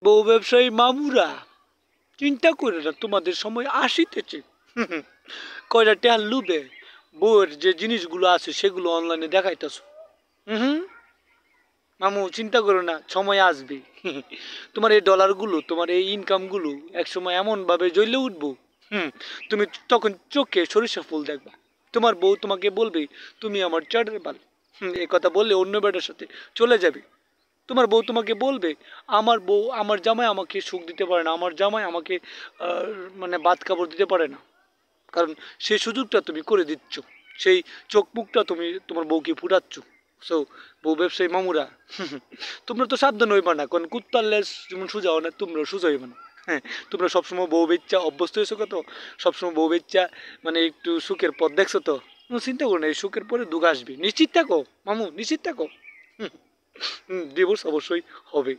বউ ব্যবসায়ী মামুরা, চিন্তা করে না, তোমাদের সময় আসিতেছে। কয়টা টেহার লুবে বউয়ের যে জিনিসগুলো আছে সেগুলো অনলাইনে দেখাইতেছ। হুম, মামু চিন্তা করো না, সময় আসবে। তোমার এই ডলারগুলো, তোমার এই ইনকামগুলো একসময় এমনভাবে জ্বলে উঠবো। তুমি তখন চোখে সরিষা ফুল দেখবা। তোমার বউ তোমাকে বলবে তুমি আমার চাটের বাল। এই কথা বললে অন্য বেটার সাথে চলে যাবে। তোমার বউ তোমাকে বলবে আমার বউ, আমার জামাই আমাকে সুখ দিতে পারে না, আমার জামাই আমাকে আহ, মানে ভাত কাপড় দিতে পারে না। কারণ সেই সুযোগটা তুমি করে দিচ্ছ, সেই চোখ মুখটা তুমি তোমার বউকে ফুটাচ্ছ। সো বউ ব্যবসায়ী মামুরা, তোমরা তো সাবধান হইবা না, কারণ কুত্তার লেজ যেমন সোজাও না, তোমরা সোজা হইবা না। হ্যাঁ, তোমরা সবসময় বউ বেচ্চা অভ্যস্ত হয়েছো, কত সবসময় বউ বেচ্চা মানে একটু সুখের পথ দেখছো তো। চিন্তা করো না, এই সুখের পরে দুঃখ আসবে, নিশ্চিত থাকো মামু, নিশ্চিত থাকো। ডিভোর্স অবশ্যই হবে।